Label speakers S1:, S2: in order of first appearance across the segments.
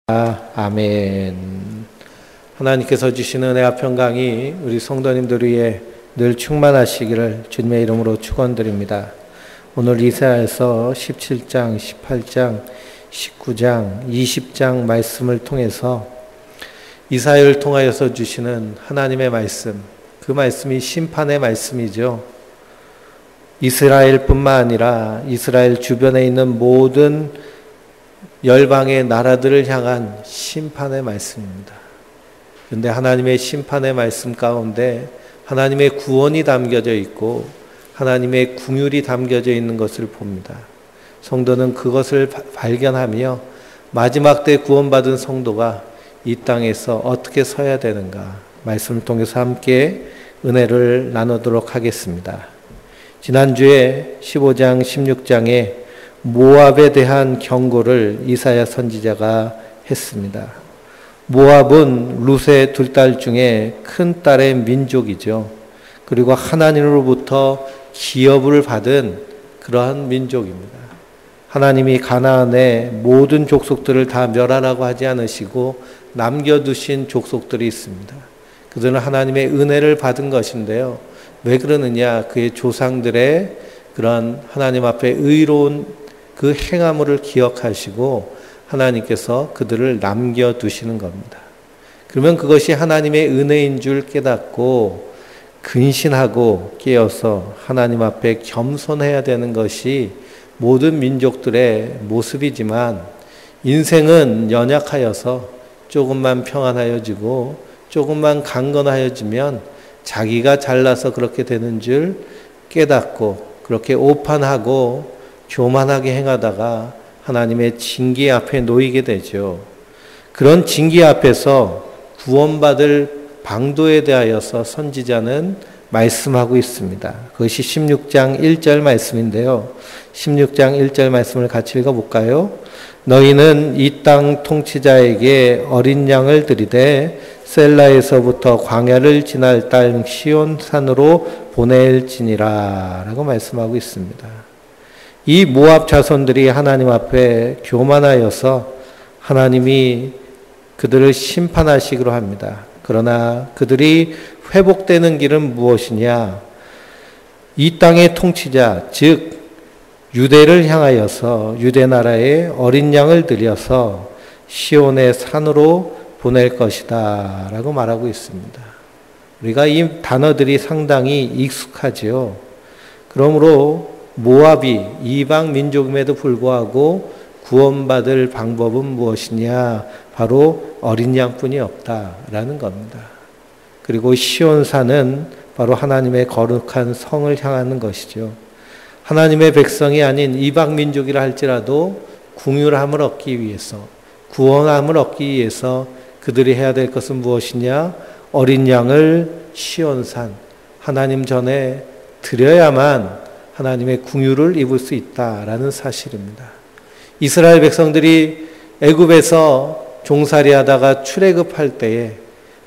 S1: 아멘. 하나님께서 주시는 은혜와 평강이 우리 성도님들 위해 늘 충만하시기를 주님의 이름으로 축원드립니다. 오늘 이사야서 17장, 18장, 19장, 20장 말씀을 통해서 이사야를 통하여서 주시는 하나님의 말씀, 그 말씀이 심판의 말씀이죠. 이스라엘뿐만 아니라 이스라엘 주변에 있는 모든 열방의 나라들을 향한 심판의 말씀입니다. 그런데 하나님의 심판의 말씀 가운데 하나님의 구원이 담겨져 있고 하나님의 긍휼이 담겨져 있는 것을 봅니다. 성도는 그것을 발견하며 마지막 때 구원받은 성도가 이 땅에서 어떻게 서야 되는가 말씀을 통해서 함께 은혜를 나누도록 하겠습니다. 지난주에 15장, 16장에 모압에 대한 경고를 이사야 선지자가 했습니다. 모압은 룻의 둘 딸 중에 큰 딸의 민족이죠. 그리고 하나님으로부터 기업을 받은 그러한 민족입니다. 하나님이 가나안의 모든 족속들을 다 멸하라고 하지 않으시고 남겨두신 족속들이 있습니다. 그들은 하나님의 은혜를 받은 것인데요. 왜 그러느냐? 그의 조상들의 그런 하나님 앞에 의로운 그 행함을 기억하시고 하나님께서 그들을 남겨두시는 겁니다. 그러면 그것이 하나님의 은혜인 줄 깨닫고 근신하고 깨어서 하나님 앞에 겸손해야 되는 것이 모든 민족들의 모습이지만 인생은 연약하여서 조금만 평안하여지고 조금만 강건하여지면 자기가 잘나서 그렇게 되는 줄 깨닫고 그렇게 오판하고 교만하게 행하다가 하나님의 징계 앞에 놓이게 되죠. 그런 징계 앞에서 구원받을 방도에 대하여서 선지자는 말씀하고 있습니다. 그것이 16장 1절 말씀인데요. 16장 1절 말씀을 같이 읽어볼까요? 너희는 이 땅 통치자에게 어린 양을 드리되 셀라에서부터 광야를 지날 땅 시온산으로 보낼지니라 라고 말씀하고 있습니다. 이 모압 자손들이 하나님 앞에 교만하여서 하나님이 그들을 심판하시기로 합니다. 그러나 그들이 회복되는 길은 무엇이냐? 이 땅의 통치자, 즉 유대를 향하여서 유대 나라에 어린 양을 들여서 시온의 산으로 보낼 것이다 라고 말하고 있습니다. 우리가 이 단어들이 상당히 익숙하지요. 그러므로 모압이 이방 민족임에도 불구하고 구원받을 방법은 무엇이냐? 바로 어린 양뿐이 없다라는 겁니다. 그리고 시온산은 바로 하나님의 거룩한 성을 향하는 것이죠. 하나님의 백성이 아닌 이방 민족이라 할지라도 긍휼함을 얻기 위해서, 구원함을 얻기 위해서 그들이 해야 될 것은 무엇이냐? 어린 양을 시온산, 하나님 전에 드려야만 하나님의 긍휼을 입을 수 있다라는 사실입니다. 이스라엘 백성들이 애굽에서 종살이하다가 출애굽할 때에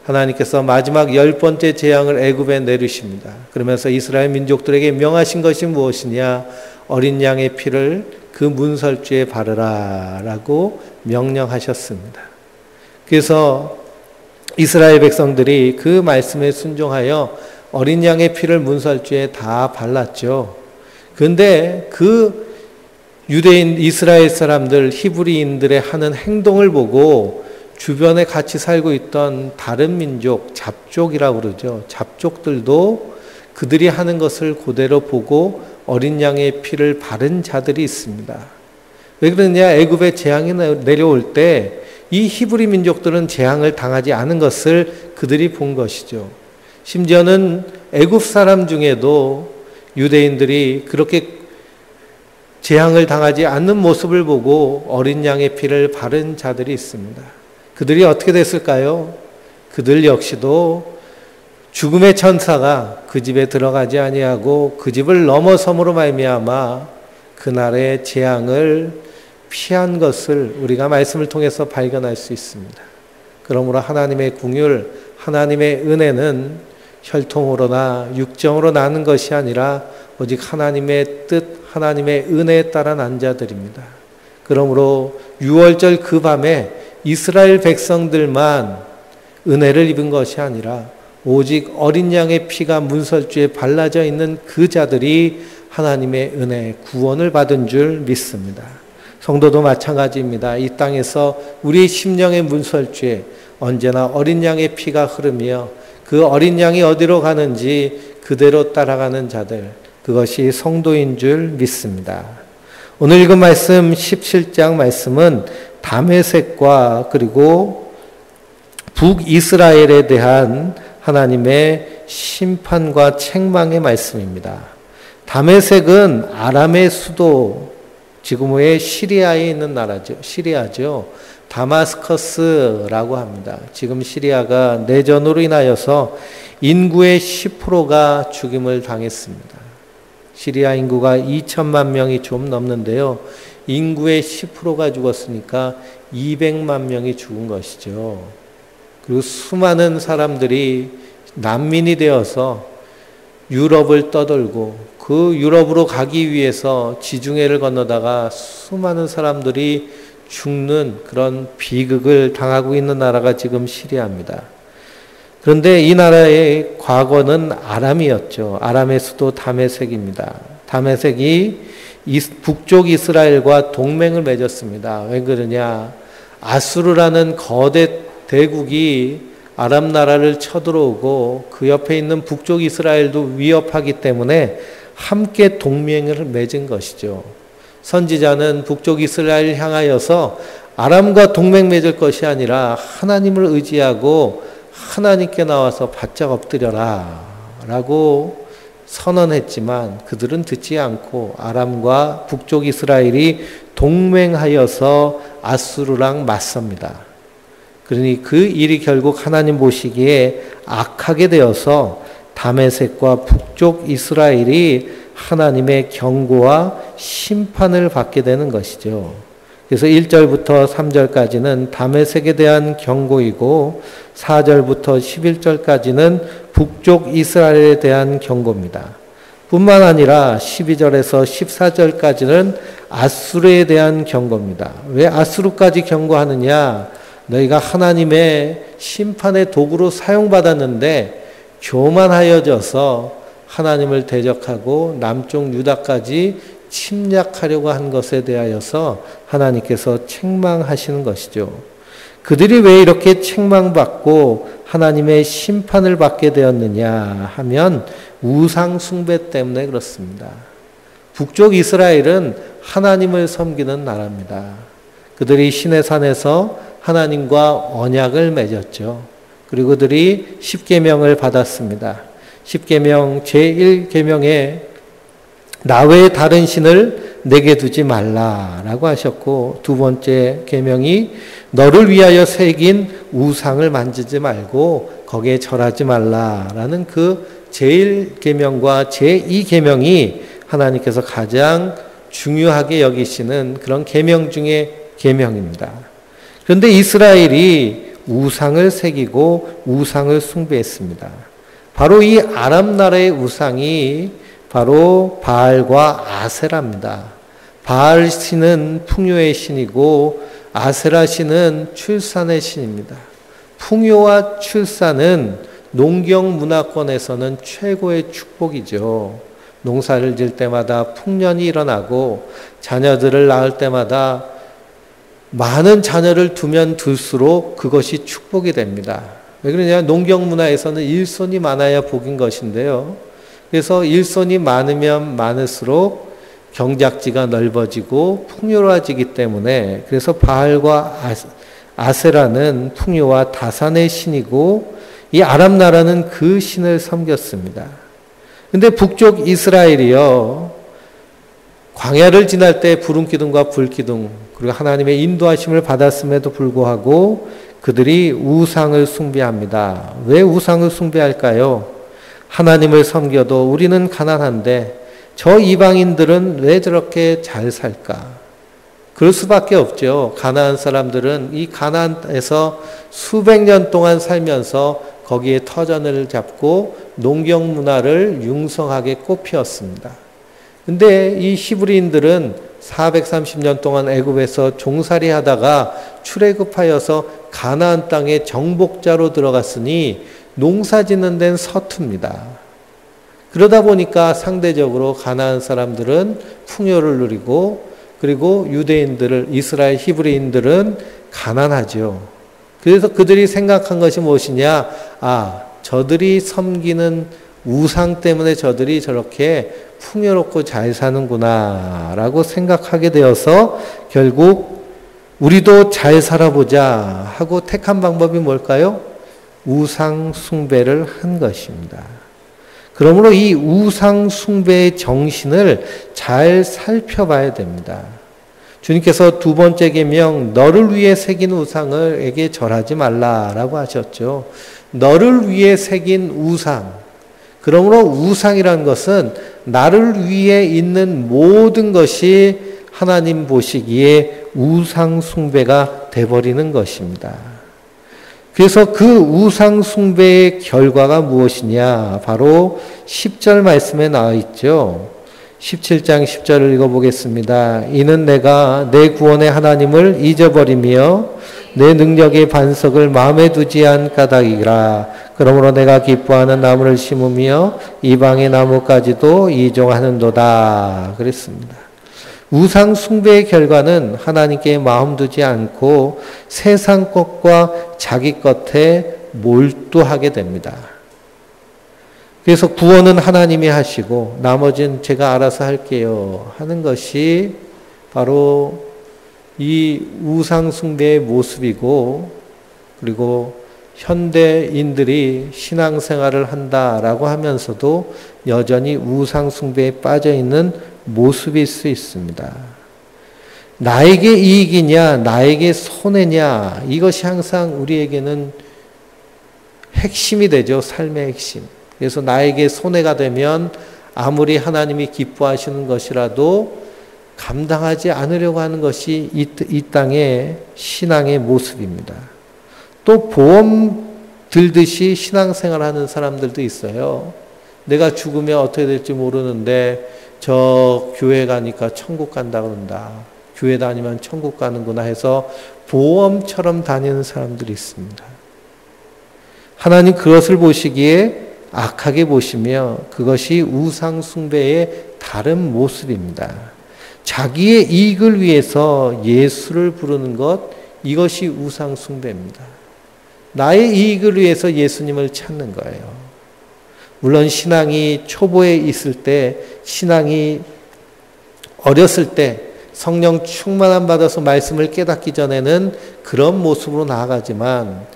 S1: 하나님께서 마지막 10번째 재앙을 애굽에 내리십니다. 그러면서 이스라엘 민족들에게 명하신 것이 무엇이냐? 어린 양의 피를 그 문설주에 바르라 라고 명령하셨습니다. 그래서 이스라엘 백성들이 그 말씀에 순종하여 어린 양의 피를 문설주에 다 발랐죠. 그런데 그 유대인 이스라엘 사람들 히브리인들의 하는 행동을 보고 주변에 같이 살고 있던 다른 민족 잡족이라고 그러죠. 잡족들도 그들이 하는 것을 그대로 보고 어린 양의 피를 바른 자들이 있습니다. 왜 그러냐? 애굽에 재앙이 내려올 때 이 히브리 민족들은 재앙을 당하지 않은 것을 그들이 본 것이죠. 심지어는 애굽 사람 중에도 유대인들이 그렇게 재앙을 당하지 않는 모습을 보고 어린 양의 피를 바른 자들이 있습니다. 그들이 어떻게 됐을까요? 그들 역시도 죽음의 천사가 그 집에 들어가지 아니하고 그 집을 넘어섬으로 말미암아 그날의 재앙을 피한 것을 우리가 말씀을 통해서 발견할 수 있습니다. 그러므로 하나님의 긍휼, 하나님의 은혜는 혈통으로나 육정으로 나는 것이 아니라 오직 하나님의 뜻, 하나님의 은혜에 따라 난 자들입니다. 그러므로 6월절 그 밤에 이스라엘 백성들만 은혜를 입은 것이 아니라 오직 어린 양의 피가 문설주에 발라져 있는 그 자들이 하나님의 은혜, 구원을 받은 줄 믿습니다. 성도도 마찬가지입니다. 이 땅에서 우리 심령의 문설주에 언제나 어린 양의 피가 흐르며 그 어린 양이 어디로 가는지 그대로 따라가는 자들, 그것이 성도인 줄 믿습니다. 오늘 읽은 말씀 17장 말씀은 다메섹과 그리고 북이스라엘에 대한 하나님의 심판과 책망의 말씀입니다. 다메섹은 아람의 수도, 지금의 시리아에 있는 나라죠. 시리아죠. 다마스커스라고 합니다. 지금 시리아가 내전으로 인하여서 인구의 10%가 죽임을 당했습니다. 시리아 인구가 2천만 명이 좀 넘는데요. 인구의 10%가 죽었으니까 200만 명이 죽은 것이죠. 그리고 수많은 사람들이 난민이 되어서 유럽을 떠돌고 그 유럽으로 가기 위해서 지중해를 건너다가 수많은 사람들이 죽는 그런 비극을 당하고 있는 나라가 지금 시리아입니다. 그런데 이 나라의 과거는 아람이었죠. 아람의 수도 다메섹입니다. 다메섹이 북쪽 이스라엘과 동맹을 맺었습니다. 왜 그러냐? 아수르라는 거대 대국이 아람 나라를 쳐들어오고 그 옆에 있는 북쪽 이스라엘도 위협하기 때문에 함께 동맹을 맺은 것이죠. 선지자는 북쪽 이스라엘을 향하여서 아람과 동맹 맺을 것이 아니라 하나님을 의지하고 하나님께 나와서 바짝 엎드려라 라고 선언했지만 그들은 듣지 않고 아람과 북쪽 이스라엘이 동맹하여서 아수르랑 맞섭니다. 그러니 그 일이 결국 하나님 보시기에 악하게 되어서 다메섹과 북쪽 이스라엘이 하나님의 경고와 심판을 받게 되는 것이죠. 그래서 1절부터 3절까지는 다메섹에 대한 경고이고 4절부터 11절까지는 북쪽 이스라엘에 대한 경고입니다. 뿐만 아니라 12절에서 14절까지는 아수르에 대한 경고입니다. 왜 아수르까지 경고하느냐? 너희가 하나님의 심판의 도구로 사용받았는데 교만하여져서 하나님을 대적하고 남쪽 유다까지 침략하려고 한 것에 대하여서 하나님께서 책망하시는 것이죠. 그들이 왜 이렇게 책망받고 하나님의 심판을 받게 되었느냐 하면 우상 숭배 때문에 그렇습니다. 북쪽 이스라엘은 하나님을 섬기는 나라입니다. 그들이 시내산에서 하나님과 언약을 맺었죠. 그리고 그들이 십계명을 받았습니다. 십계명 제1계명에 나 외에 다른 신을 내게 두지 말라라고 하셨고, 두 번째 계명이 너를 위하여 새긴 우상을 만지지 말고 거기에 절하지 말라라는 그 제1계명과 제2계명이 하나님께서 가장 중요하게 여기시는 그런 계명 중에 계명입니다. 그런데 이스라엘이 우상을 새기고 우상을 숭배했습니다. 바로 이 아람 나라의 우상이 바로 바알과 아세라입니다. 바알 신은 풍요의 신이고 아세라 신은 출산의 신입니다. 풍요와 출산은 농경 문화권에서는 최고의 축복이죠. 농사를 지을 때마다 풍년이 일어나고 자녀들을 낳을 때마다 많은 자녀를 두면 둘수록 그것이 축복이 됩니다. 왜 그러냐? 농경 문화에서는 일손이 많아야 복인 것인데요. 그래서 일손이 많으면 많을수록 경작지가 넓어지고 풍요로워지기 때문에, 그래서 바알과 아세라는 풍요와 다산의 신이고 이 아람 나라는 그 신을 섬겼습니다. 근데 북쪽 이스라엘이요, 광야를 지날 때 부름기둥과 불기둥 그리고 하나님의 인도하심을 받았음에도 불구하고 그들이 우상을 숭배합니다. 왜 우상을 숭배할까요? 하나님을 섬겨도 우리는 가난한데 저 이방인들은 왜 저렇게 잘 살까? 그럴 수밖에 없죠. 가나안 사람들은 이 가나안에서 수백 년 동안 살면서 거기에 터전을 잡고 농경 문화를 융성하게 꽃피웠습니다. 근데 이 히브리인들은 430년 동안 애굽에서 종살이 하다가 출애굽하여서 가나안 땅에 정복자로 들어갔으니 농사 짓는 데는 서툽니다. 그러다 보니까 상대적으로 가나안 사람들은 풍요를 누리고, 그리고 유대인들을, 이스라엘 히브리인들은 가난하죠. 그래서 그들이 생각한 것이 무엇이냐? 저들이 섬기는 우상 때문에 저들이 저렇게 풍요롭고 잘 사는구나 라고 생각하게 되어서 결국 우리도 잘 살아보자 하고 택한 방법이 뭘까요? 우상 숭배를 한 것입니다. 그러므로 이 우상 숭배의 정신을 잘 살펴봐야 됩니다. 주님께서 두 번째 계명, 너를 위해 새긴 우상에게 절하지 말라라고 하셨죠. 너를 위해 새긴 우상. 그러므로 우상이라는 것은 나를 위해 있는 모든 것이 하나님 보시기에 우상 숭배가 돼버리는 것입니다. 그래서 그 우상 숭배의 결과가 무엇이냐? 바로 10절 말씀에 나와 있죠. 17장 10절을 읽어보겠습니다. 이는 내가 내 구원의 하나님을 잊어버리며 내 능력의 반석을 마음에 두지 않은 까닭이라. 그러므로 내가 기뻐하는 나무를 심으며 이방의 나무까지도 이종하는도다. 그랬습니다. 우상 숭배의 결과는 하나님께 마음 두지 않고 세상 것과 자기 것에 몰두하게 됩니다. 그래서 구원은 하나님이 하시고 나머지는 제가 알아서 할게요 하는 것이 바로 이 우상 숭배의 모습이고, 그리고 현대인들이 신앙생활을 한다라고 하면서도 여전히 우상 숭배에 빠져 있는 모습일 수 있습니다. 나에게 이익이냐, 나에게 손해냐, 이것이 항상 우리에게는 핵심이 되죠. 삶의 핵심. 그래서 나에게 손해가 되면 아무리 하나님이 기뻐하시는 것이라도 감당하지 않으려고 하는 것이 이 땅의 신앙의 모습입니다. 또 보험 들듯이 신앙생활하는 사람들도 있어요. 내가 죽으면 어떻게 될지 모르는데 저 교회 가니까 천국 간다 그런다. 교회 다니면 천국 가는구나 해서 보험처럼 다니는 사람들이 있습니다. 하나님 그것을 보시기에 악하게 보시며 그것이 우상 숭배의 다른 모습입니다. 자기의 이익을 위해서 예수를 부르는 것, 이것이 우상 숭배입니다. 나의 이익을 위해서 예수님을 찾는 거예요. 물론 신앙이 초보에 있을 때, 신앙이 어렸을 때 성령 충만함 받아서 말씀을 깨닫기 전에는 그런 모습으로 나아가지만,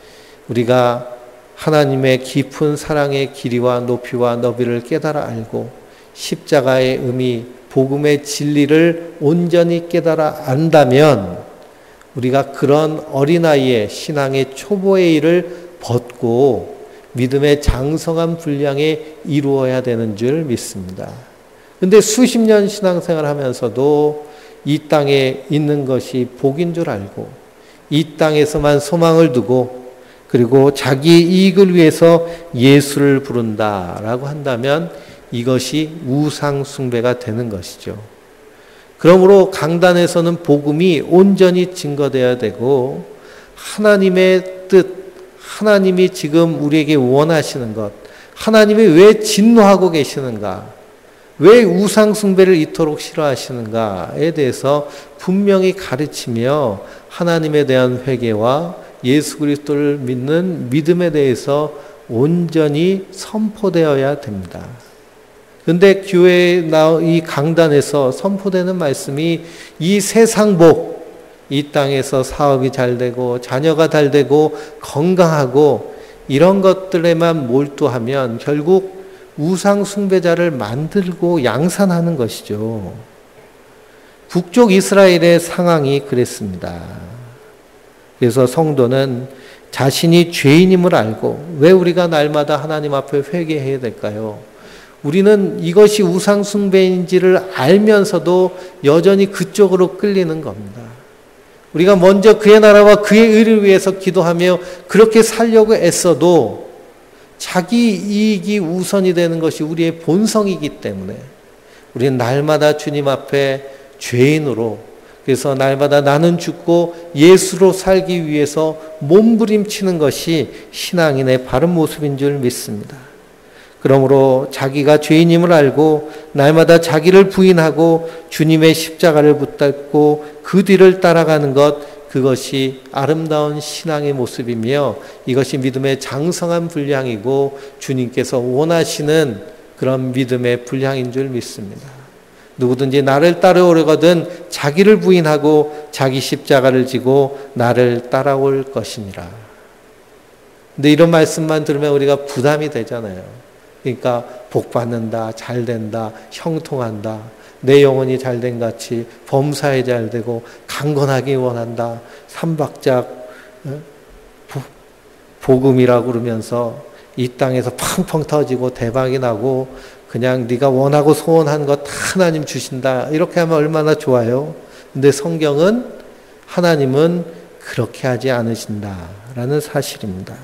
S1: 우리가 하나님의 깊은 사랑의 길이와 높이와 너비를 깨달아 알고 십자가의 의미, 복음의 진리를 온전히 깨달아 안다면 우리가 그런 어린아이의 신앙의 초보의 일을 벗고 믿음의 장성한 분량에 이루어야 되는 줄 믿습니다. 그런데 수십 년 신앙생활 하면서도 이 땅에 있는 것이 복인 줄 알고 이 땅에서만 소망을 두고 그리고 자기의 이익을 위해서 예수를 부른다라고 한다면 이것이 우상 숭배가 되는 것이죠. 그러므로 강단에서는 복음이 온전히 증거되어야 되고 하나님의 뜻, 하나님이 지금 우리에게 원하시는 것, 하나님이 왜 진노하고 계시는가, 왜 우상 숭배를 이토록 싫어하시는가에 대해서 분명히 가르치며 하나님에 대한 회개와 예수 그리스도를 믿는 믿음에 대해서 온전히 선포되어야 됩니다. 그런데 교회 이 강단에서 선포되는 말씀이 이 세상 복, 이 땅에서 사업이 잘 되고 자녀가 잘 되고 건강하고 이런 것들에만 몰두하면 결국 우상 숭배자를 만들고 양산하는 것이죠. 북쪽 이스라엘의 상황이 그랬습니다. 그래서 성도는 자신이 죄인임을 알고 왜 우리가 날마다 하나님 앞에 회개해야 될까요? 우리는 이것이 우상 숭배인지를 알면서도 여전히 그쪽으로 끌리는 겁니다. 우리가 먼저 그의 나라와 그의 의를 위해서 기도하며 그렇게 살려고 애써도 자기 이익이 우선이 되는 것이 우리의 본성이기 때문에 우리는 날마다 주님 앞에 죄인으로, 그래서 날마다 나는 죽고 예수로 살기 위해서 몸부림치는 것이 신앙인의 바른 모습인 줄 믿습니다. 그러므로 자기가 죄인임을 알고 날마다 자기를 부인하고 주님의 십자가를 붙잡고 그 뒤를 따라가는 것, 그것이 아름다운 신앙의 모습이며 이것이 믿음의 장성한 분량이고 주님께서 원하시는 그런 믿음의 분량인 줄 믿습니다. 누구든지 나를 따라오려거든 자기를 부인하고 자기 십자가를 지고 나를 따라올 것이니라. 근데 이런 말씀만 들으면 우리가 부담이 되잖아요. 그러니까 복 받는다, 잘 된다, 형통한다, 내 영혼이 잘된 같이 범사에 잘 되고 강건하기 원한다, 삼박작 복음이라고 그러면서 이 땅에서 펑펑 터지고 대박이 나고 그냥 네가 원하고 소원한 것 다 하나님 주신다, 이렇게 하면 얼마나 좋아요. 근데 성경은 하나님은 그렇게 하지 않으신다라는 사실입니다.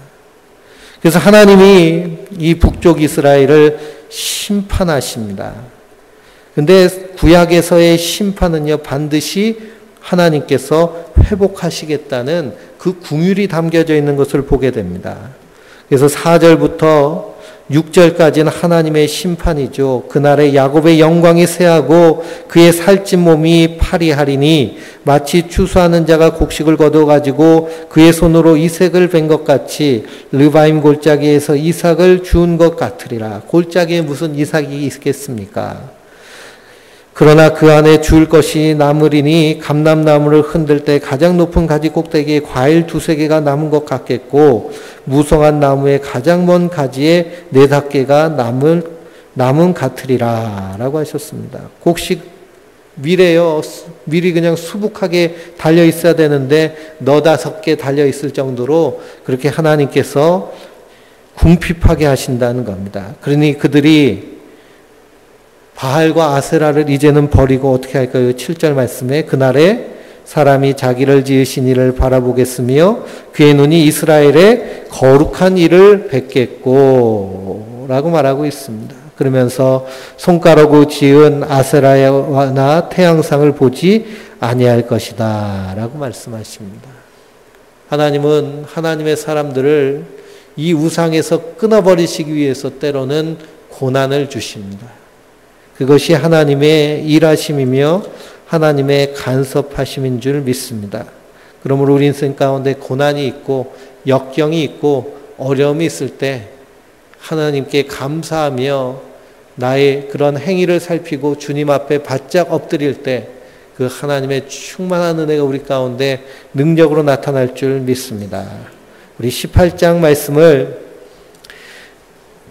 S1: 그래서 하나님이 이 북쪽 이스라엘을 심판하십니다. 근데 구약에서의 심판은요, 반드시 하나님께서 회복하시겠다는 그 긍휼이 담겨져 있는 것을 보게 됩니다. 그래서 4절부터 6절까지는 하나님의 심판이죠. 그날에 야곱의 영광이 쇠하고 그의 살찐 몸이 파리하리니 마치 추수하는 자가 곡식을 거둬가지고 그의 손으로 이색을 벤 것 같이 르바임 골짜기에서 이삭을 주운 것 같으리라. 골짜기에 무슨 이삭이 있겠습니까? 그러나 그 안에 줄 것이 남으리니 감람나무를 흔들 때 가장 높은 가지 꼭대기에 과일 2-3개가 남은 것 같겠고 무성한 나무의 가장 먼 가지에 4-5개가 남은 같으리라 라고 하셨습니다. 곡식 밀이에요. 밀이 그냥 수북하게 달려 있어야 되는데 5-5개 달려 있을 정도로 그렇게 하나님께서 궁핍하게 하신다는 겁니다. 그러니 그들이 바알과 아세라를 이제는 버리고 어떻게 할까요? 7절 말씀에 그날에 사람이 자기를 지으신 이를 바라보겠으며 그의 눈이 이스라엘의 거룩한 일을 뵙겠고 라고 말하고 있습니다. 그러면서 손가락으로 지은 아세라나 태양상을 보지 아니할 것이다 라고 말씀하십니다. 하나님은 하나님의 사람들을 이 우상에서 끊어버리시기 위해서 때로는 고난을 주십니다. 그것이 하나님의 일하심이며 하나님의 간섭하심인 줄 믿습니다. 그러므로 우리 인생 가운데 고난이 있고 역경이 있고 어려움이 있을 때 하나님께 감사하며 나의 그런 행위를 살피고 주님 앞에 바짝 엎드릴 때 그 하나님의 충만한 은혜가 우리 가운데 능력으로 나타날 줄 믿습니다. 우리 18장 말씀을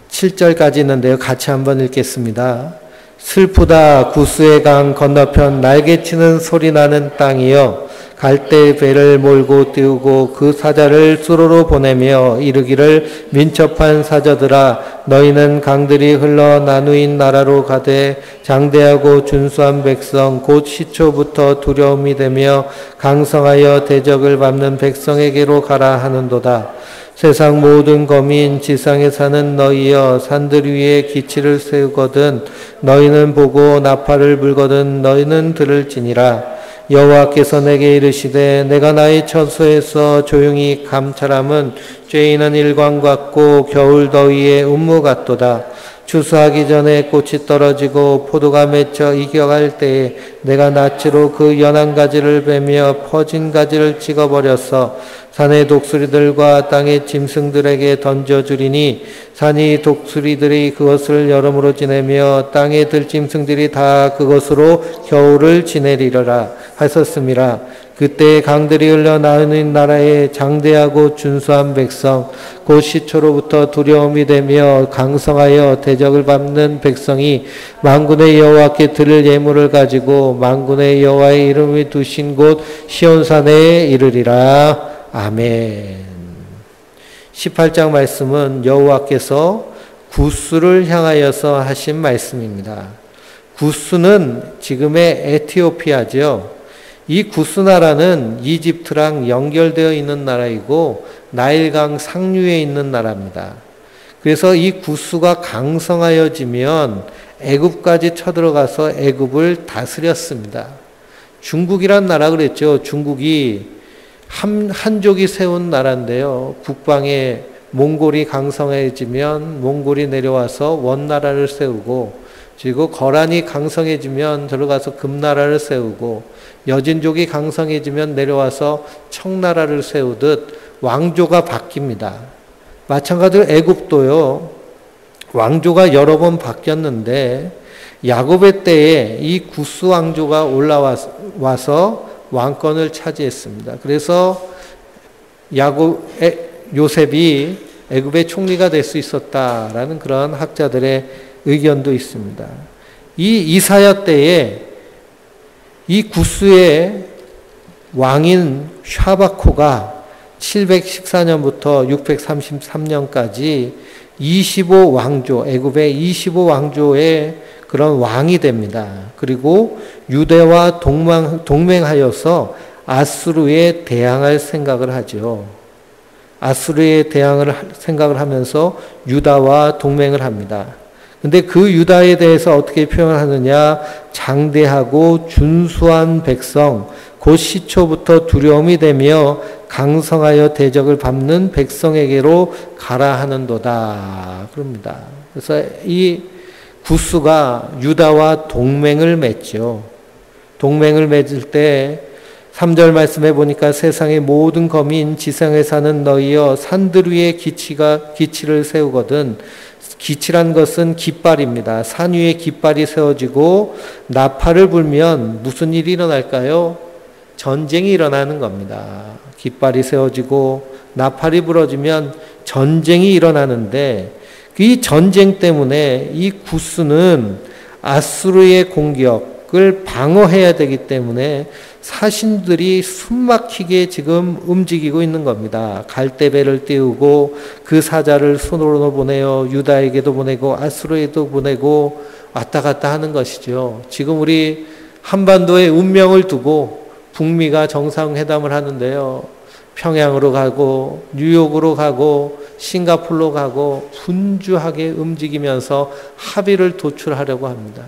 S1: 7절까지 있는데요. 같이 한번 읽겠습니다. 슬프다 구스의 강 건너편 날개치는 소리 나는 땅이여 갈대 배를 몰고 띄우고 그 사자를 수로로 보내며 이르기를 민첩한 사자들아 너희는 강들이 흘러 나누인 나라로 가되 장대하고 준수한 백성 곧 시초부터 두려움이 되며 강성하여 대적을 밟는 백성에게로 가라 하는도다. 세상 모든 거민 지상에 사는 너희여 산들 위에 기치를 세우거든 너희는 보고 나팔을 불거든 너희는 들을지니라. 여호와께서 내게 이르시되 내가 나의 처소에서 조용히 감찰함은 쬐이는 일광 같고 겨울 더위에 운무 같도다. 추수하기 전에 꽃이 떨어지고 포도가 맺혀 익어갈 때에 내가 낫으로 그 연한 가지를 베며 퍼진 가지를 찍어버려서 산의 독수리들과 땅의 짐승들에게 던져주리니 산이 독수리들이 그것을 여름으로 지내며 땅의 들짐승들이 다 그것으로 겨울을 지내리라 하셨음이라. 그때 강들이 흘러 나누는 나라에 장대하고 준수한 백성 곧 시초로부터 두려움이 되며 강성하여 대적을 밟는 백성이 만군의 여호와께 드릴 예물을 가지고 만군의 여호와의 이름이 두신 곳 시온산에 이르리라. 아멘. 18장 말씀은 여호와께서 구스를 향하여서 하신 말씀입니다. 구스는 지금의 에티오피아죠. 이 구스 나라는 이집트랑 연결되어 있는 나라이고 나일강 상류에 있는 나라입니다. 그래서 이 구스가 강성하여지면 애굽까지 쳐들어가서 애굽을 다스렸습니다. 중국이란 나라 그랬죠. 중국이 한족이 세운 나라인데요. 북방에 몽골이 강성해지면 몽골이 내려와서 원나라를 세우고, 그리고 거란이 강성해지면 들어가서 금나라를 세우고, 여진족이 강성해지면 내려와서 청나라를 세우듯 왕조가 바뀝니다. 마찬가지로 애굽도요, 왕조가 여러 번 바뀌었는데 야곱의 때에 이 구스 왕조가 올라와서 왕권을 차지했습니다. 그래서 요셉이 애굽의 총리가 될 수 있었다라는 그런 학자들의 의견도 있습니다. 이 이사야 때에 이 구스의 왕인 샤바코가 714년부터 633년까지 25왕조, 애굽의 25왕조의 그런 왕이 됩니다. 그리고 유대와 동맹하여서 아수르에 대항할 생각을 하죠. 아수르에 대항을 생각을 하면서 유다와 동맹을 합니다. 근데 그 유다에 대해서 어떻게 표현하느냐? 장대하고 준수한 백성, 곧 시초부터 두려움이 되며 강성하여 대적을 밟는 백성에게로 가라 하는도다. 그럽니다. 그래서 이 구스가 유다와 동맹을 맺죠. 동맹을 맺을 때 3절 말씀해 보니까 세상의 모든 거민 지상에 사는 너희여 산들 위에 기치를 세우거든. 기치란 것은 깃발입니다. 산 위에 깃발이 세워지고 나팔을 불면 무슨 일이 일어날까요? 전쟁이 일어나는 겁니다. 깃발이 세워지고 나팔이 불어지면 전쟁이 일어나는데, 이 전쟁 때문에 이 구스는 아수르의 공격을 방어해야 되기 때문에 사신들이 숨막히게 지금 움직이고 있는 겁니다. 갈대배를 띄우고 그 사자를 손으로 보내어 유다에게도 보내고 아수르에도 보내고 왔다 갔다 하는 것이죠. 지금 우리 한반도의 운명을 두고 북미가 정상회담을 하는데요. 평양으로 가고 뉴욕으로 가고 싱가포르로 가고 분주하게 움직이면서 합의를 도출하려고 합니다.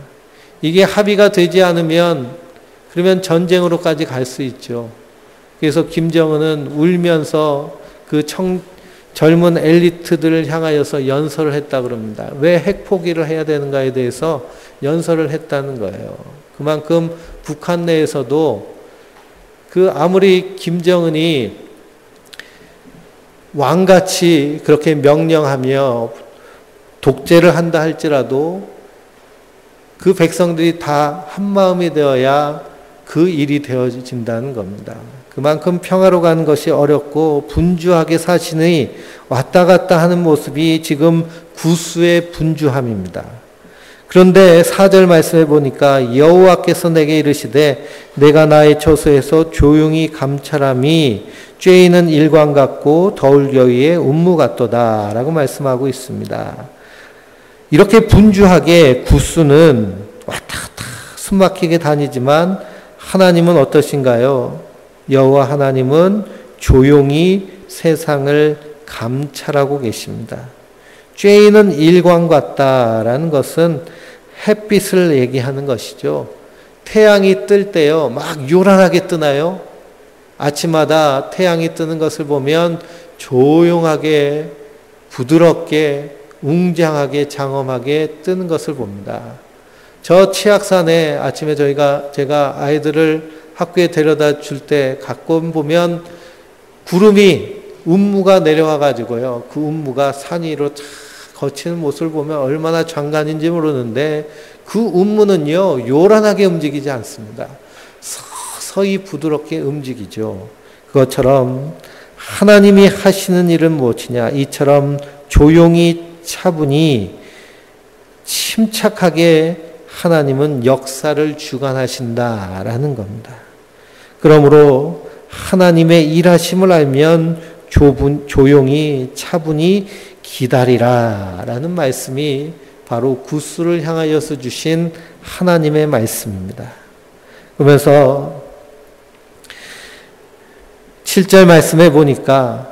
S1: 이게 합의가 되지 않으면 그러면 전쟁으로까지 갈 수 있죠. 그래서 김정은은 울면서 그 젊은 엘리트들을 향하여서 연설을 했다 그럽니다. 왜 핵 포기를 해야 되는가에 대해서 연설을 했다는 거예요. 그만큼 북한 내에서도 아무리 김정은이 왕같이 그렇게 명령하며 독재를 한다 할지라도 그 백성들이 다 한마음이 되어야 그 일이 되어진다는 겁니다. 그만큼 평화로 가는 것이 어렵고 분주하게 사신이 왔다 갔다 하는 모습이 지금 구스의 분주함입니다. 그런데 4절 말씀해 보니까 여호와께서 내게 이르시되 내가 나의 처소에서 조용히 감찰함이 쬐이는 일광 같고 더울 겨위에 운무 같도다 라고 말씀하고 있습니다. 이렇게 분주하게 구스는 왔다 갔다 숨막히게 다니지만 하나님은 어떠신가요? 여호와 하나님은 조용히 세상을 감찰하고 계십니다. 쬐이는 일광 같다라는 것은 햇빛을 얘기하는 것이죠. 태양이 뜰 때요, 막 요란하게 뜨나요? 아침마다 태양이 뜨는 것을 보면 조용하게, 부드럽게, 웅장하게, 장엄하게 뜨는 것을 봅니다. 저 치악산에 아침에 제가 아이들을 학교에 데려다 줄 때 가끔 보면 구름이, 운무가 내려와 가지고요. 그 운무가 산 위로 쫙 거치는 모습을 보면 얼마나 장관인지 모르는데 그 운무는요, 요란하게 움직이지 않습니다. 서서히 부드럽게 움직이죠. 그것처럼 하나님이 하시는 일은 무엇이냐? 이처럼 조용히 차분히 침착하게 하나님은 역사를 주관하신다라는 겁니다. 그러므로 하나님의 일하심을 알면 조용히 차분히 기다리라라는 말씀이 바로 구스를 향하여서 주신 하나님의 말씀입니다. 그러면서 7절 말씀해 보니까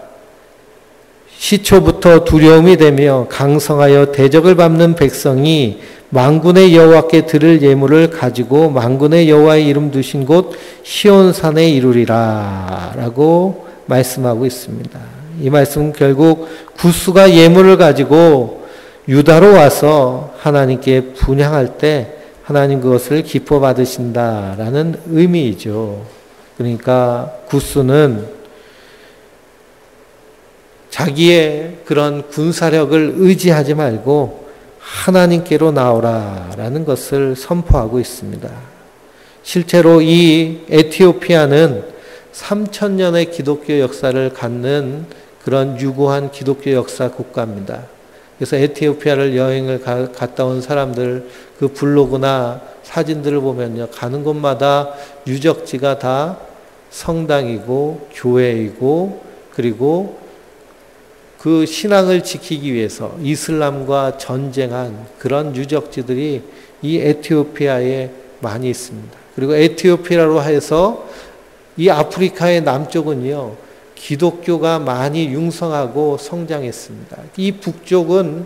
S1: 시초부터 두려움이 되며 강성하여 대적을 밟는 백성이 만군의 여호와께 드릴 예물을 가지고 만군의 여호와의 이름 두신 곳 시온산에 이루리라 라고 말씀하고 있습니다. 이 말씀은 결국 구스가 예물을 가지고 유다로 와서 하나님께 분향할 때 하나님 그것을 기뻐 받으신다라는 의미이죠. 그러니까 구스는 자기의 그런 군사력을 의지하지 말고 하나님께로 나오라라는 것을 선포하고 있습니다. 실제로 이 에티오피아는 3000년의 기독교 역사를 갖는 그런 유구한 기독교 역사 국가입니다. 그래서 에티오피아를 여행을 갔다 온 사람들 그 블로그나 사진들을 보면요, 가는 곳마다 유적지가 다 성당이고 교회이고 그리고 그 신앙을 지키기 위해서 이슬람과 전쟁한 그런 유적지들이 이 에티오피아에 많이 있습니다. 그리고 에티오피아로 해서 이 아프리카의 남쪽은요, 기독교가 많이 융성하고 성장했습니다. 이 북쪽은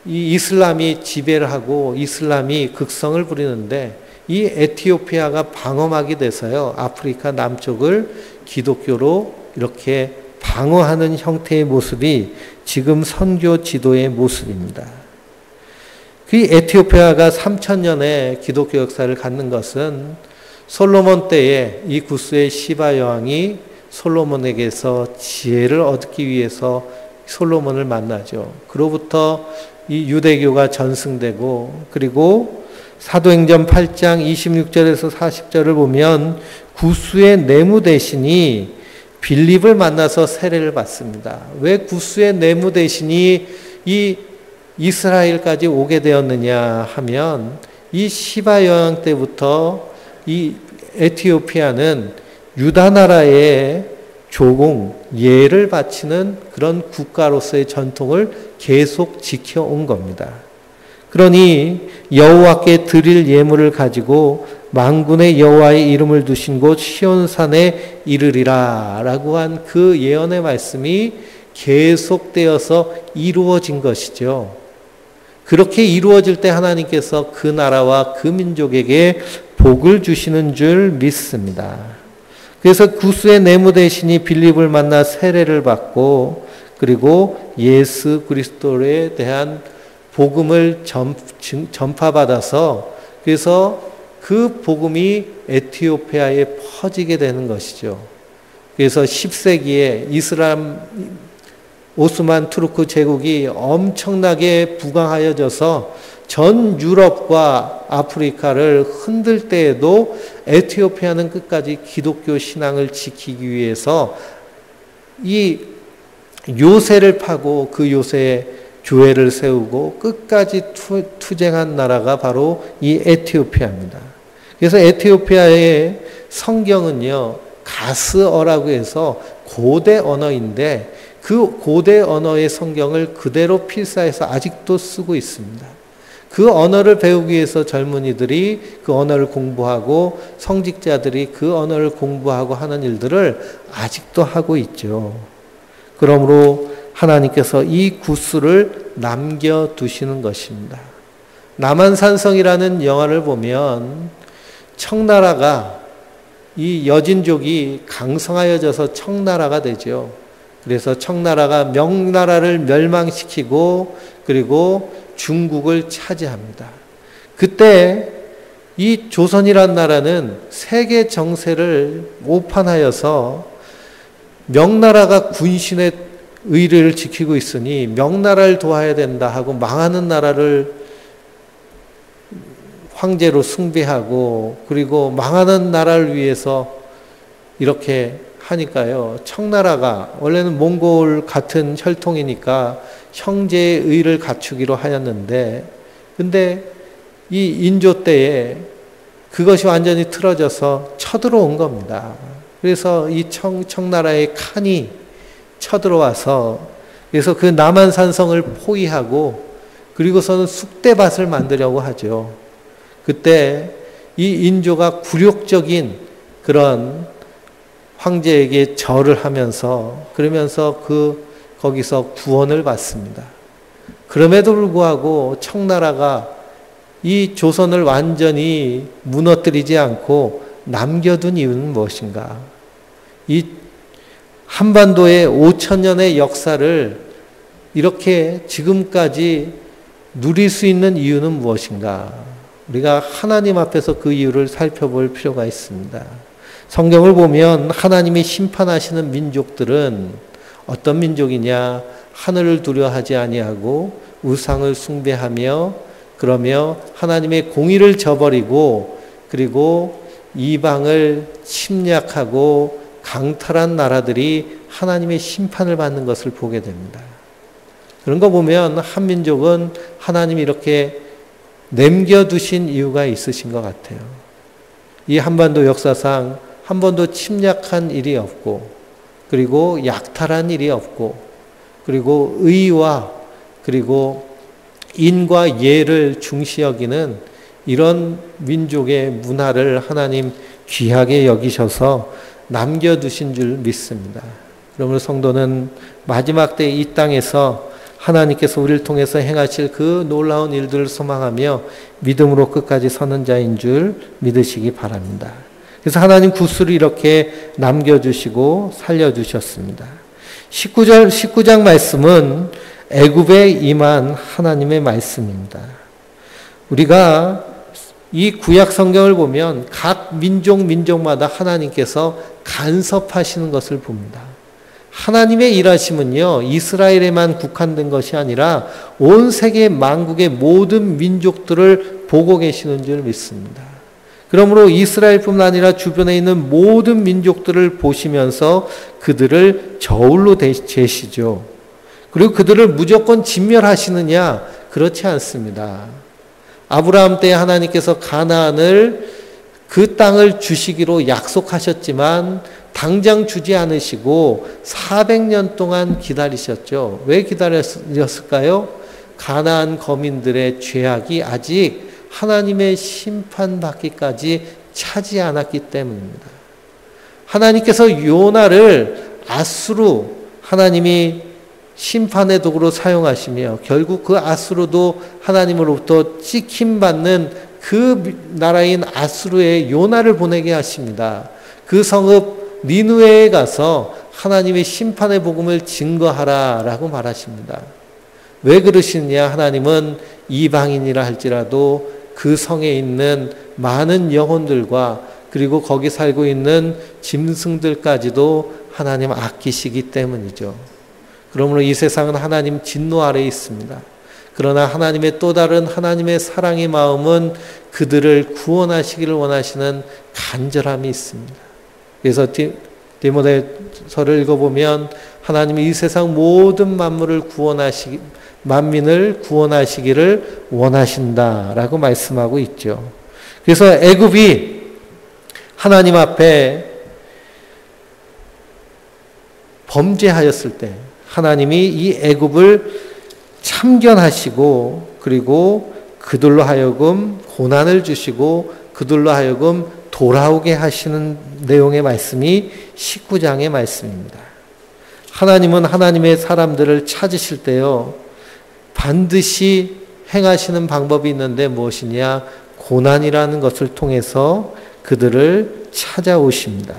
S1: 이 이슬람이 지배를 하고 이슬람이 극성을 부리는데 이 에티오피아가 방어막이 돼서요, 아프리카 남쪽을 기독교로 이렇게 방어하는 형태의 모습이 지금 선교 지도의 모습입니다. 그 에티오피아가 3000년의 기독교 역사를 갖는 것은 솔로몬 때에 이 구스의 시바 여왕이 솔로몬에게서 지혜를 얻기 위해서 솔로몬을 만나죠. 그로부터 이 유대교가 전승되고, 그리고 사도행전 8장 26절에서 40절을 보면 구스의 내무 대신이 빌립을 만나서 세례를 받습니다. 왜 구스의 내무 대신이 이 이스라엘까지 오게 되었느냐 하면 이 시바 여왕 때부터 이 에티오피아는 유다 나라의 조공, 예를 바치는 그런 국가로서의 전통을 계속 지켜온 겁니다. 그러니 여호와께 드릴 예물을 가지고 만군의 여호와의 이름을 두신 곳 시온산에 이르리라 라고 한 그 예언의 말씀이 계속되어서 이루어진 것이죠. 그렇게 이루어질 때 하나님께서 그 나라와 그 민족에게 복을 주시는 줄 믿습니다. 그래서 구스의 내무 대신이 빌립을 만나 세례를 받고, 그리고 예수 그리스도에 대한 복음을 전파받아서 그래서 그 복음이 에티오피아에 퍼지게 되는 것이죠. 그래서 10세기에 이슬람 오스만 투르크 제국이 엄청나게 부강하여져서 전 유럽과 아프리카를 흔들 때에도 에티오피아는 끝까지 기독교 신앙을 지키기 위해서 이 요새를 파고 그 요새에 교회를 세우고 끝까지 투쟁한 나라가 바로 이 에티오피아입니다. 그래서 에티오피아의 성경은요, 가스어라고 해서 고대 언어인데 그 고대 언어의 성경을 그대로 필사해서 아직도 쓰고 있습니다. 그 언어를 배우기 위해서 젊은이들이 그 언어를 공부하고 성직자들이 그 언어를 공부하고 하는 일들을 아직도 하고 있죠. 그러므로 하나님께서 이 구스를 남겨두시는 것입니다. 남한산성이라는 영화를 보면 청나라가 이 여진족이 강성하여져서 청나라가 되죠. 그래서 청나라가 명나라를 멸망시키고 그리고 중국을 차지합니다. 그때 이 조선이란 나라는 세계 정세를 오판하여서 명나라가 군신의 의를 지키고 있으니 명나라를 도와야 된다 하고 망하는 나라를 황제로 숭배하고 그리고 망하는 나라를 위해서 이렇게 하니까요. 청나라가 원래는 몽골 같은 혈통이니까 형제의 의를 갖추기로 하였는데 근데 이 인조 때에 그것이 완전히 틀어져서 쳐들어온 겁니다. 그래서 이 청나라의 칸이 쳐들어와서 그래서 그 남한산성을 포위하고 그리고서는 쑥대밭을 만들려고 하죠. 그때 이 인조가 굴욕적인 그런 황제에게 절을 하면서 그러면서 거기서 구원을 받습니다. 그럼에도 불구하고 청나라가 이 조선을 완전히 무너뜨리지 않고 남겨둔 이유는 무엇인가? 이 한반도의 5,000년의 역사를 이렇게 지금까지 누릴 수 있는 이유는 무엇인가? 우리가 하나님 앞에서 그 이유를 살펴볼 필요가 있습니다. 성경을 보면 하나님이 심판하시는 민족들은 어떤 민족이냐? 하늘을 두려워하지 아니하고 우상을 숭배하며 그러며 하나님의 공의를 저버리고 그리고 이방을 침략하고 강탈한 나라들이 하나님의 심판을 받는 것을 보게 됩니다. 그런 거 보면 한 민족은 하나님이 이렇게 남겨두신 이유가 있으신 것 같아요. 이 한반도 역사상 한 번도 침략한 일이 없고 그리고 약탈한 일이 없고 그리고 의와 그리고 인과 예를 중시 여기는 이런 민족의 문화를 하나님 귀하게 여기셔서 남겨두신 줄 믿습니다. 그러므로 성도는 마지막 때 이 땅에서 하나님께서 우리를 통해서 행하실 그 놀라운 일들을 소망하며 믿음으로 끝까지 서는 자인 줄 믿으시기 바랍니다. 그래서 하나님 구슬을 이렇게 남겨주시고 살려주셨습니다. 19장 말씀은 애굽에 임한 하나님의 말씀입니다. 우리가 이 구약 성경을 보면 각 민족마다 하나님께서 간섭하시는 것을 봅니다. 하나님의 일하심은요, 이스라엘에만 국한된 것이 아니라 온 세계 만국의 모든 민족들을 보고 계시는 줄 믿습니다. 그러므로 이스라엘뿐만 아니라 주변에 있는 모든 민족들을 보시면서 그들을 저울로 재시죠. 그리고 그들을 무조건 진멸하시느냐? 그렇지 않습니다. 아브라함 때 하나님께서 가나안을 그 땅을 주시기로 약속하셨지만 당장 주지 않으시고 400년 동안 기다리셨죠. 왜 기다렸을까요? 가나안 거민들의 죄악이 아직 하나님의 심판받기까지 차지 않았기 때문입니다. 하나님께서 요나를 아수르 하나님이 심판의 도구로 사용하시며 결국 그 아수르도 하나님으로부터 찍힘받는 그 나라인 아수르에 요나를 보내게 하십니다. 그 성읍 니느웨에 가서 하나님의 심판의 복음을 증거하라라고 말하십니다. 왜 그러시느냐? 하나님은 이방인이라 할지라도 그 성에 있는 많은 영혼들과 그리고 거기 살고 있는 짐승들까지도 하나님 아끼시기 때문이죠. 그러므로 이 세상은 하나님 진노 아래에 있습니다. 그러나 하나님의 또 다른 하나님의 사랑의 마음은 그들을 구원하시기를 원하시는 간절함이 있습니다. 그래서 디모데서를 읽어보면 하나님이 이 세상 모든 만민을 구원하시기를 원하신다라고 말씀하고 있죠. 그래서 애굽이 하나님 앞에 범죄하였을 때 하나님이 이 애굽을 참견하시고 그리고 그들로 하여금 고난을 주시고 그들로 하여금 돌아오게 하시는 내용의 말씀이 19장의 말씀입니다. 하나님은 하나님의 사람들을 찾으실 때요, 반드시 행하시는 방법이 있는데 무엇이냐? 고난이라는 것을 통해서 그들을 찾아오십니다.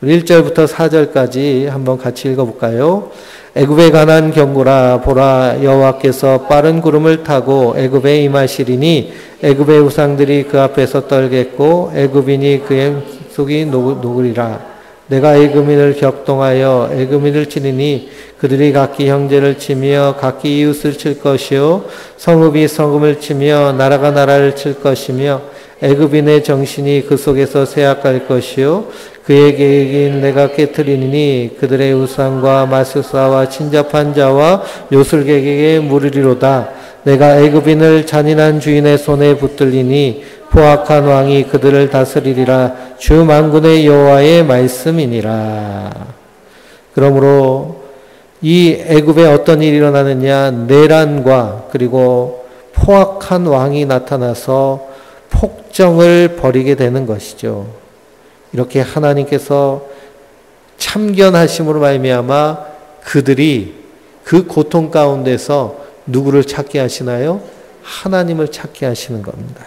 S1: 우리 1절부터 4절까지 한번 같이 읽어볼까요? 애굽에 관한 경고라. 보라, 여호와께서 빠른 구름을 타고 애굽에 임하시리니 애굽의 우상들이 그 앞에서 떨겠고 애굽인이 그의 속이 녹으리라. 내가 애굽인을 격동하여 애굽인을 치리니 그들이 각기 형제를 치며 각기 이웃을 칠 것이요 성읍이 성읍을 치며 나라가 나라를 칠 것이며 애굽인의 정신이 그 속에서 쇠약할 것이요 그의 계획인 내가 깨트리니 그들의 우상과 마술사와 친잡한 자와 요술객에게 물으리로다. 내가 애굽인을 잔인한 주인의 손에 붙들리니 포악한 왕이 그들을 다스리리라. 주 만군의 여호와의 말씀이니라. 그러므로 이 애굽에 어떤 일이 일어나느냐? 내란과 그리고 포악한 왕이 나타나서 폭정을 벌이게 되는 것이죠. 이렇게 하나님께서 참견하심으로 말미암아 그들이 그 고통 가운데서 누구를 찾게 하시나요? 하나님을 찾게 하시는 겁니다.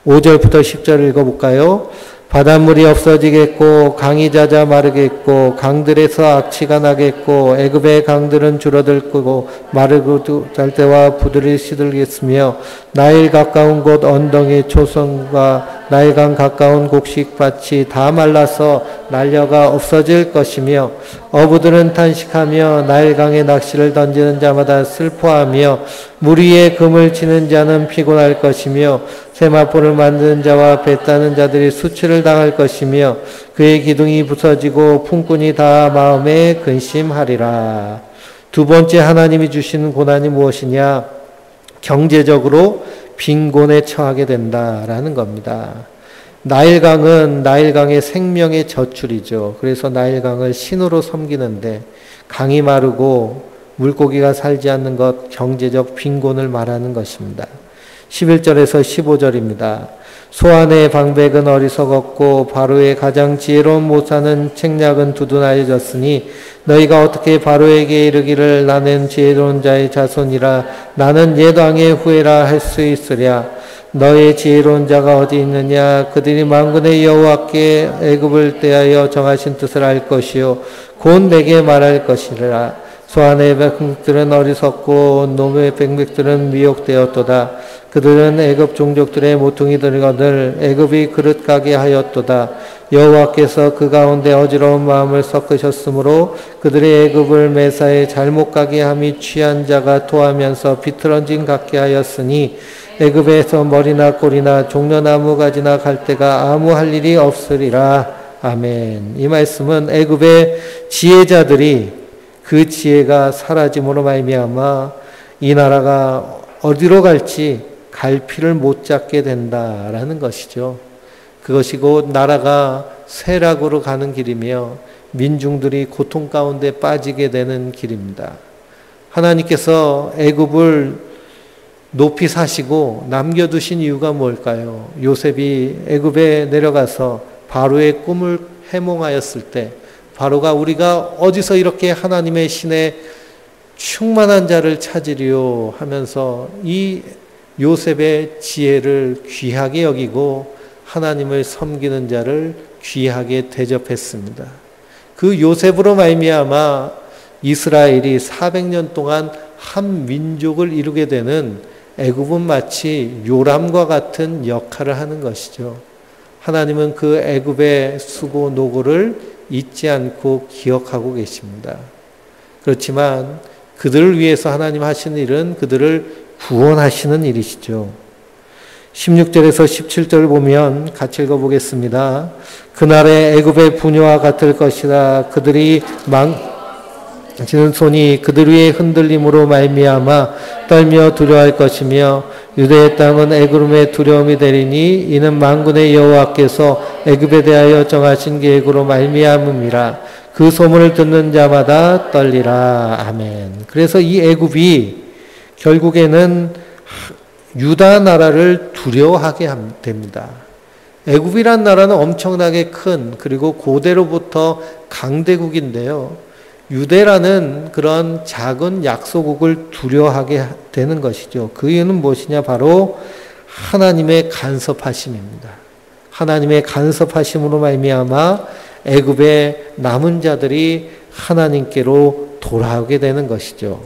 S1: 5절부터 10절 읽어볼까요? 바닷물이 없어지겠고 강이 잦아 마르겠고 강들에서 악취가 나겠고 애굽의 강들은 줄어들고 마르고 잘대와 부들이 시들겠으며 나일 가까운 곳 언덕의 초성과 나일강 가까운 곡식밭이 다 말라서 날려가 없어질 것이며 어부들은 탄식하며 나일강에 낚시를 던지는 자마다 슬퍼하며 물 위에 금을 치는 자는 피곤할 것이며 세마포를 만드는 자와 배 따는 자들이 수치를 당할 것이며 그의 기둥이 부서지고 품꾼이 다 마음에 근심하리라. 두 번째 하나님이 주시는 고난이 무엇이냐? 경제적으로 빈곤에 처하게 된다라는 겁니다. 나일강은 나일강의 생명의 젖줄이죠. 그래서 나일강을 신으로 섬기는데 강이 마르고 물고기가 살지 않는 것, 경제적 빈곤을 말하는 것입니다. 11절에서 15절입니다. 소안의 방백은 어리석었고 바로의 가장 지혜로운 모사는 책략은 두둔하여졌으니 너희가 어떻게 바로에게 이르기를 나는 지혜로운 자의 자손이라 나는 옛 왕의 후예라 할 수 있으랴. 너의 지혜로운 자가 어디 있느냐? 그들이 만군의 여호와께 애굽을 대하여 정하신 뜻을 알 것이요 곧 내게 말할 것이라. 소안의 백성들은 어리석고 놈의 백성들은 미혹되었도다. 그들은 애굽 종족들의 모퉁이 들거늘 애굽이 그릇 가게 하였도다. 여호와께서 그 가운데 어지러운 마음을 섞으셨으므로 그들의 애굽을 매사에 잘못 가게 함이 취한 자가 토하면서 비틀어진 같게 하였으니 애굽에서 머리나 꼬리나 종려나무 가지나 갈대가 아무 할 일이 없으리라. 아멘. 이 말씀은 애굽의 지혜자들이 그 지혜가 사라짐으로 말미암아 이 나라가 어디로 갈지 갈피를 못 잡게 된다라는 것이죠. 그것이 곧 나라가 쇠락으로 가는 길이며 민중들이 고통 가운데 빠지게 되는 길입니다. 하나님께서 애굽을 높이 사시고 남겨두신 이유가 뭘까요? 요셉이 애굽에 내려가서 바로의 꿈을 해몽하였을 때 바로가 우리가 어디서 이렇게 하나님의 신에 충만한 자를 찾으리요 하면서 이 요셉의 지혜를 귀하게 여기고 하나님을 섬기는 자를 귀하게 대접했습니다. 그 요셉으로 말미암아 이스라엘이 400년 동안 한 민족을 이루게 되는 애굽은 마치 요람과 같은 역할을 하는 것이죠. 하나님은 그 애굽의 수고 노고를 잊지 않고 기억하고 계십니다. 그렇지만 그들을 위해서 하나님 하시는 일은 그들을 구원하시는 일이시죠. 16절에서 17절을 보면 같이 읽어보겠습니다. 그날의 애굽의 분뇨와 같을 것이라. 그들이 망치는 손이 그들 위에 흔들림으로 말미암아 떨며 두려워할 것이며 유대의 땅은 애굽의 두려움이 되리니 이는 만군의 여호와께서 애굽에 대하여 정하신 계획으로 말미암음이라. 그 소문을 듣는 자마다 떨리라. 아멘. 그래서 이 애굽이 결국에는 유다 나라를 두려워하게 됩니다. 애굽이란 나라는 엄청나게 큰 그리고 고대로부터 강대국인데요. 유대라는 그런 작은 약소국을 두려워하게 되는 것이죠. 그 이유는 무엇이냐? 바로 하나님의 간섭하심입니다. 하나님의 간섭하심으로 말미암아 애굽의 남은 자들이 하나님께로 돌아오게 되는 것이죠.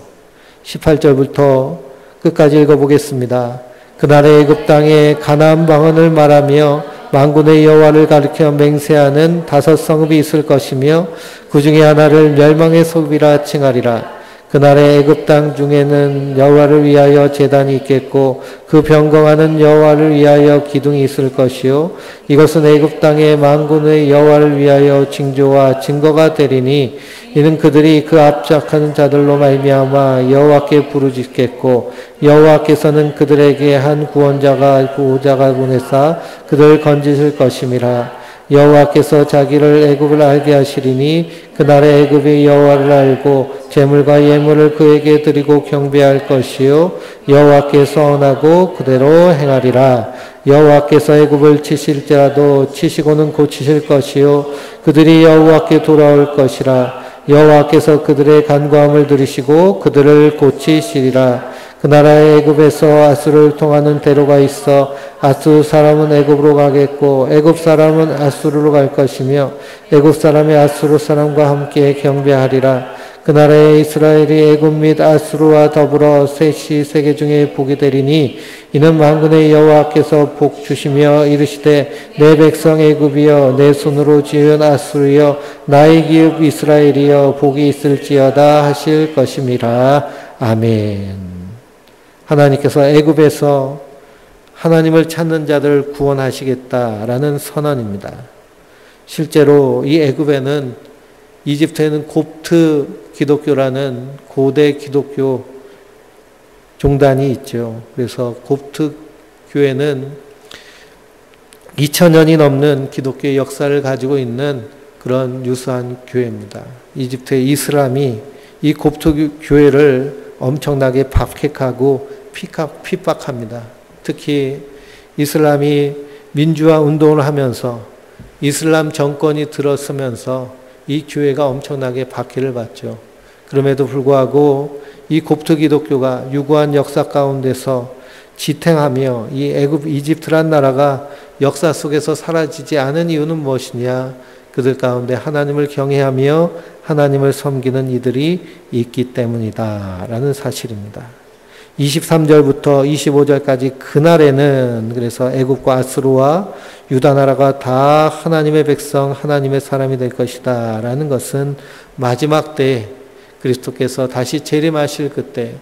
S1: 18절부터 끝까지 읽어보겠습니다. 그날의 애굽 땅에 가나안 방언을 말하며 만군의 여호와를 가리켜 맹세하는 5 성읍이 있을 것이며 그 중에 하나를 멸망의 섭이라 칭하리라. 그날의 애굽 땅 중에는 여호와를 위하여 제단이 있겠고 그 병거하는 여호와를 위하여 기둥이 있을 것이요 이것은 애굽 땅의 만군의 여호와를 위하여 징조와 증거가 되리니 이는 그들이 그 압착하는 자들로 말미암아 여호와께 부르짖겠고 여호와께서는 그들에게 한 구원자가 보호자가 보내사 그들을 건지실 것임이라. 여호와께서 자기를 애굽을 알게 하시리니 그날의 애굽이 여호와를 알고 제물과 예물을 그에게 드리고 경배할 것이요 여호와께 서원하고 그대로 행하리라. 여호와께서 애굽을 치실지라도 치시고는 고치실 것이요 그들이 여호와께 돌아올 것이라. 여호와께서 그들의 간구함을 들으시고 그들을 고치시리라. 그 나라의 애굽에서 아수르를 통하는 대로가 있어 아수르 사람은 애굽으로 가겠고 애굽 사람은 아수르로 갈 것이며 애굽 사람이 아수르 사람과 함께 경배하리라. 그 나라의 이스라엘이 애굽 및 아수르와 더불어 셋이 세계 중에 복이 되리니 이는 만군의 여호와께서 복 주시며 이르시되 내 백성 애굽이여 내 손으로 지은 아수르여 나의 기업 이스라엘이여 복이 있을지어다 하실 것임이라. 아멘. 하나님께서 애굽에서 하나님을 찾는 자들을 구원하시겠다라는 선언입니다. 실제로 이 애굽에는 이집트에는 곱트 기독교라는 고대 기독교 종단이 있죠. 그래서 곱트 교회는 2000년이 넘는 기독교의 역사를 가지고 있는 그런 유수한 교회입니다. 이집트의 이슬람이 이 곱트 교회를 엄청나게 박해하고 핍박합니다. 특히 이슬람이 민주화 운동을 하면서 이슬람 정권이 들어서면서 이 교회가 엄청나게 박해를 받죠. 그럼에도 불구하고 이 곱트 기독교가 유구한 역사 가운데서 지탱하며 이 애굽 이집트란 나라가 역사 속에서 사라지지 않은 이유는 무엇이냐? 그들 가운데 하나님을 경외하며 하나님을 섬기는 이들이 있기 때문이다 라는 사실입니다. 23절부터 25절까지 그날에는 그래서 애굽과 아수르와 유다 나라가 다 하나님의 백성, 하나님의 사람이 될 것이다 라는 것은 마지막 때에 그리스도께서 다시 재림하실 그때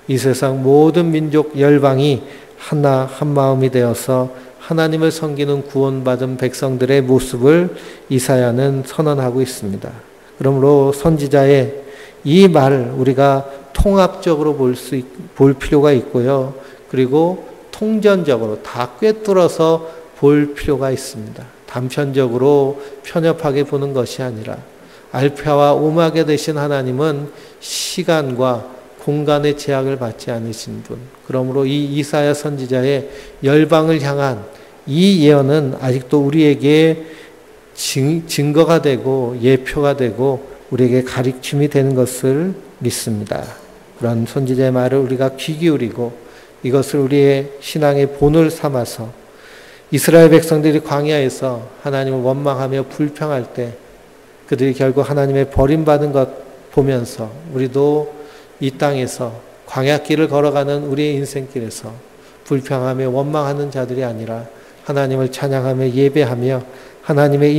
S1: 이 세상 모든 민족 열방이 하나 한 마음이 되어서 하나님을 섬기는 구원받은 백성들의 모습을 이사야는 선언하고 있습니다. 그러므로 선지자의 이 말을 우리가 통합적으로 볼 필요가 있고요. 그리고 통전적으로 다 꿰뚫어서 볼 필요가 있습니다. 단편적으로 편협하게 보는 것이 아니라 알파와 오마게 되신 하나님은 시간과 공간의 제약을 받지 않으신 분. 그러므로 이 이사야 선지자의 열방을 향한 이 예언은 아직도 우리에게 증거가 되고 예표가 되고 우리에게 가르침이 되는 것을 믿습니다. 그런 선지자의 말을 우리가 귀 기울이고 이것을 우리의 신앙의 본을 삼아서 이스라엘 백성들이 광야에서 하나님을 원망하며 불평할 때 그들이 결국 하나님의 버림받은 것 보면서 우리도 이 땅에서 광야길을 걸어가는 우리의 인생길에서 불평하며 원망하는 자들이 아니라 하나님을 찬양하며 예배하며 하나님의